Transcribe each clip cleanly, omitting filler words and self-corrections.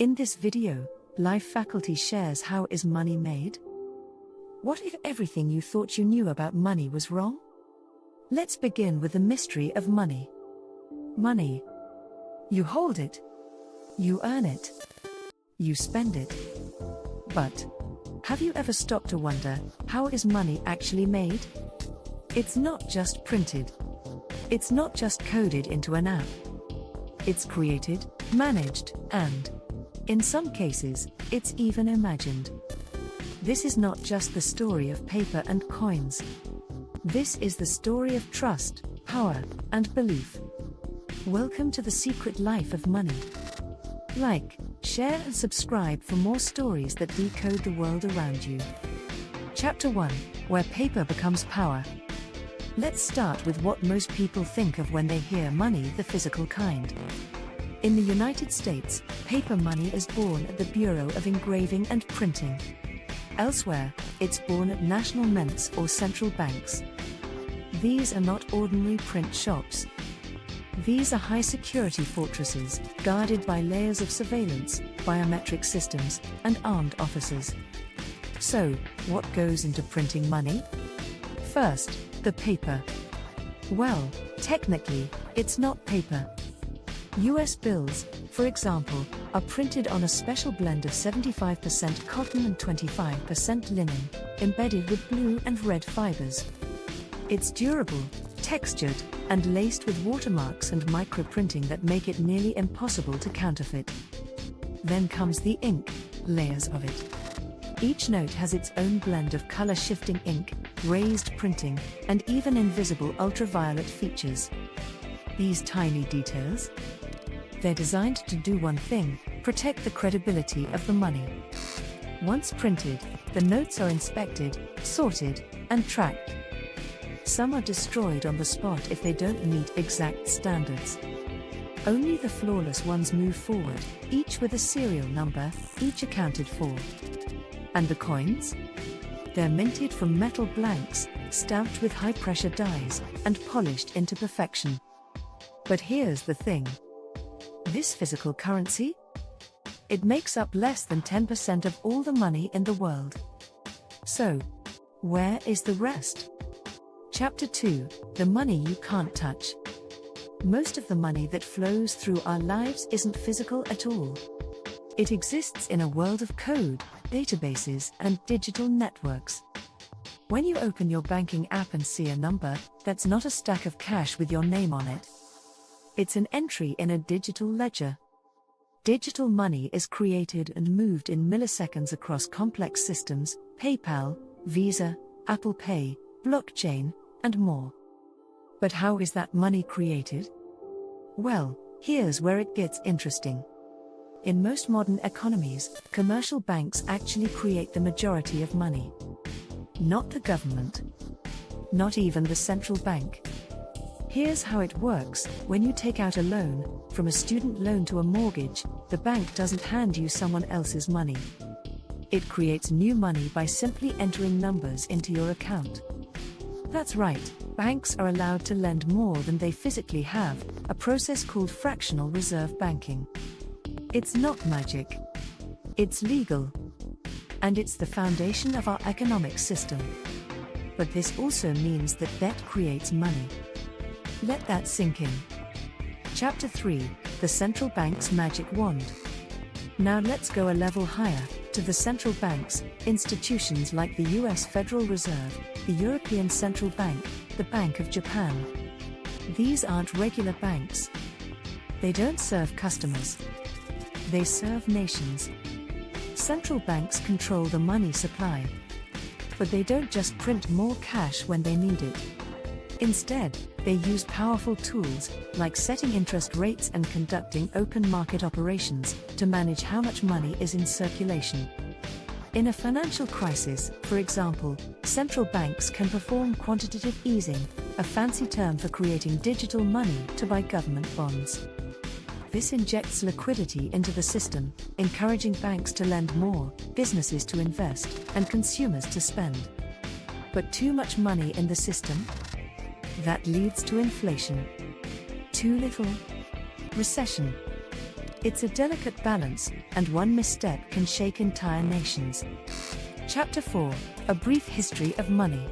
In this video, Life Faculty shares how is money made? What if everything you thought you knew about money was wrong? Let's begin with the mystery of money. Money. You hold it. You earn it. You spend it. But have you ever stopped to wonder, how is money actually made? It's not just printed. It's not just coded into an app. It's created, managed, and, in some cases, it's even imagined. This is not just the story of paper and coins. This is the story of trust, power, and belief. Welcome to the secret life of money. Like, share and subscribe for more stories that decode the world around you. Chapter 1, Where Paper Becomes Power. Let's start with what most people think of when they hear money, the physical kind. In the United States, paper money is born at the Bureau of Engraving and Printing. Elsewhere, it's born at national mints or central banks. These are not ordinary print shops. These are high-security fortresses, guarded by layers of surveillance, biometric systems, and armed officers. So, what goes into printing money? First, the paper. Well, technically, it's not paper. US bills, for example, are printed on a special blend of 75% cotton and 25% linen, embedded with blue and red fibers. It's durable, textured, and laced with watermarks and microprinting that make it nearly impossible to counterfeit. Then comes the ink, layers of it. Each note has its own blend of color-shifting ink, raised printing, and even invisible ultraviolet features. These tiny details? They're designed to do one thing: protect the credibility of the money. Once printed, the notes are inspected, sorted, and tracked. Some are destroyed on the spot if they don't meet exact standards. Only the flawless ones move forward, each with a serial number, each accounted for. And the coins? They're minted from metal blanks, stamped with high-pressure dyes, and polished into perfection. But here's the thing. This physical currency? It makes up less than 10% of all the money in the world. So, where is the rest? Chapter 2, The Money You Can't Touch. Most of the money that flows through our lives isn't physical at all. It exists in a world of code, databases, and digital networks. When you open your banking app and see a number, that's not a stack of cash with your name on it. It's an entry in a digital ledger. Digital money is created and moved in milliseconds across complex systems: PayPal, Visa, Apple Pay, blockchain, and more. But how is that money created? Well, here's where it gets interesting. In most modern economies, commercial banks actually create the majority of money. Not the government. Not even the central bank. Here's how it works: when you take out a loan, from a student loan to a mortgage, the bank doesn't hand you someone else's money. It creates new money by simply entering numbers into your account. That's right, banks are allowed to lend more than they physically have, a process called fractional reserve banking. It's not magic. It's legal. And it's the foundation of our economic system. But this also means that debt creates money. Let that sink in. Chapter 3, The Central Bank's Magic Wand. Now let's go a level higher, to the central banks, institutions like the US Federal Reserve, the European Central Bank, the Bank of Japan. These aren't regular banks. They don't serve customers. They serve nations. Central banks control the money supply. But they don't just print more cash when they need it. Instead, they use powerful tools, like setting interest rates and conducting open market operations, to manage how much money is in circulation. In a financial crisis, for example, central banks can perform quantitative easing, a fancy term for creating digital money to buy government bonds. This injects liquidity into the system, encouraging banks to lend more, businesses to invest, and consumers to spend. But too much money in the system? That leads to inflation. Too little? Recession. It's a delicate balance, and one misstep can shake entire nations. Chapter 4: A brief history of money.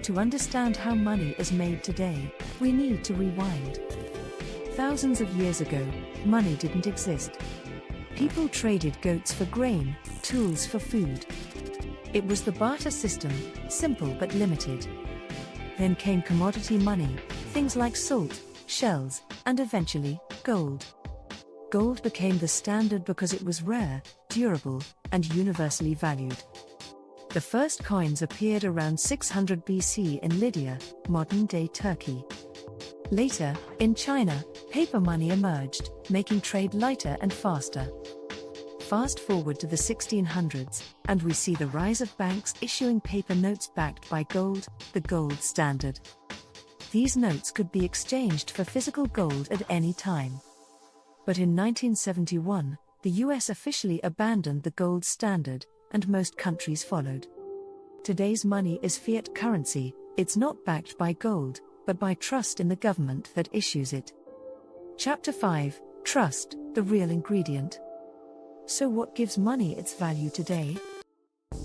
To understand how money is made today, we need to rewind. Thousands of years ago, money didn't exist. People traded goats for grain, tools for food. It was the barter system, simple but limited. Then came commodity money, things like salt, shells, and eventually, gold. Gold became the standard because it was rare, durable, and universally valued. The first coins appeared around 600 BC in Lydia, modern-day Turkey. Later, in China, paper money emerged, making trade lighter and faster. Fast forward to the 1600s, and we see the rise of banks issuing paper notes backed by gold, the gold standard. These notes could be exchanged for physical gold at any time. But in 1971, the US officially abandoned the gold standard, and most countries followed. Today's money is fiat currency. It's not backed by gold, but by trust in the government that issues it. Chapter 5: Trust, the real ingredient. So what gives money its value today?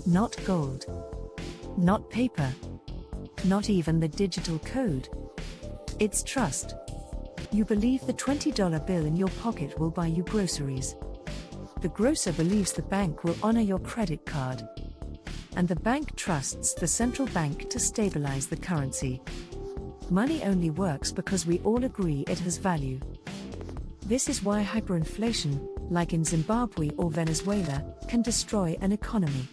Not gold. Not paper. Not even the digital code. It's trust. You believe the $20 bill in your pocket will buy you groceries. The grocer believes the bank will honor your credit card. And the bank trusts the central bank to stabilize the currency. Money only works because we all agree it has value. This is why hyperinflation, like in Zimbabwe or Venezuela, can destroy an economy.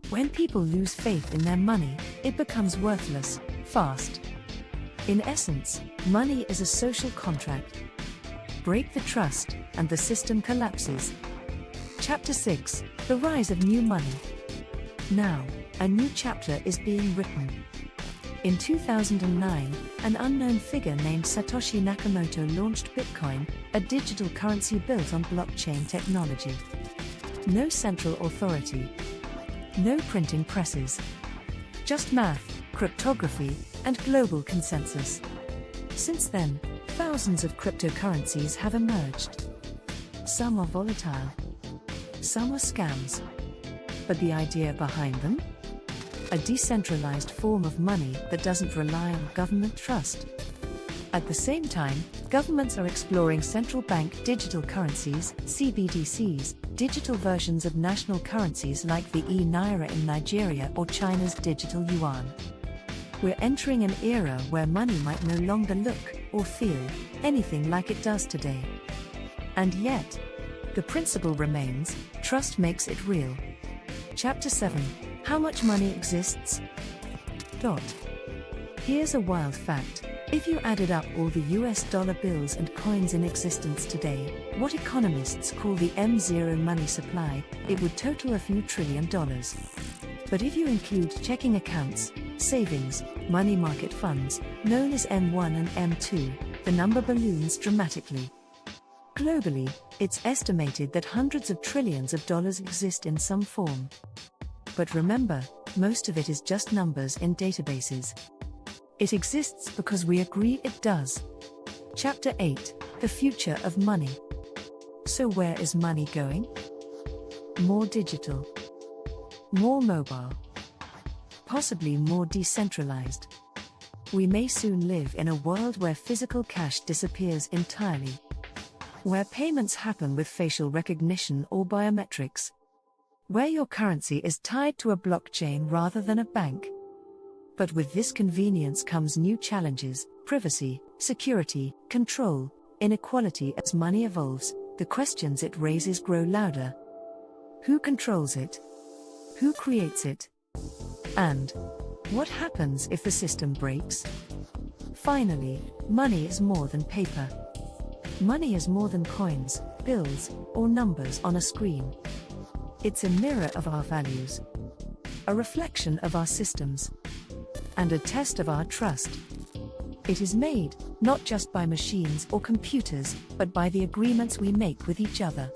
When people lose faith in their money, it becomes worthless, fast. In essence, money is a social contract. Break the trust, and the system collapses. Chapter 6: The rise of new money. Now, a new chapter is being written. In 2009, an unknown figure named Satoshi Nakamoto launched Bitcoin, a digital currency built on blockchain technology. No central authority. No printing presses. Just math, cryptography, and global consensus. Since then, thousands of cryptocurrencies have emerged. Some are volatile. Some are scams. But the idea behind them? A decentralized form of money that doesn't rely on government trust. At the same time, governments are exploring central bank digital currencies, CBDCs, digital versions of national currencies like the e-naira in Nigeria or China's digital yuan. We're entering an era where money might no longer look or feel anything like it does today. And yet, the principle remains: trust makes it real. Chapter 7: How much money exists? Here's a wild fact. If you added up all the US dollar bills and coins in existence today, what economists call the M0 money supply, it would total a few $1 trillion. But if you include checking accounts, savings, money market funds, known as M1 and M2, the number balloons dramatically. Globally, it's estimated that hundreds of trillions of dollars exist in some form. But remember, most of it is just numbers in databases. It exists because we agree it does. Chapter 8: The future of money. So where is money going? More digital. More mobile. Possibly more decentralized. We may soon live in a world where physical cash disappears entirely. Where payments happen with facial recognition or biometrics. Where your currency is tied to a blockchain rather than a bank. But with this convenience comes new challenges: privacy, security, control, inequality. As money evolves, the questions it raises grow louder. Who controls it? Who creates it? And what happens if the system breaks? Finally, money is more than paper. Money is more than coins, bills, or numbers on a screen. It's a mirror of our values, a reflection of our systems, and a test of our trust. It is made, not just by machines or computers, but by the agreements we make with each other.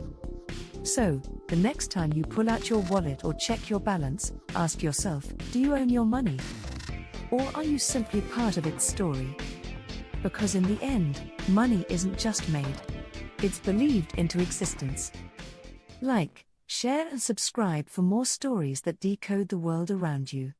So, the next time you pull out your wallet or check your balance, ask yourself, do you own your money? Or are you simply part of its story? Because in the end, money isn't just made. it's believed into existence. Like, share and subscribe for more stories that decode the world around you.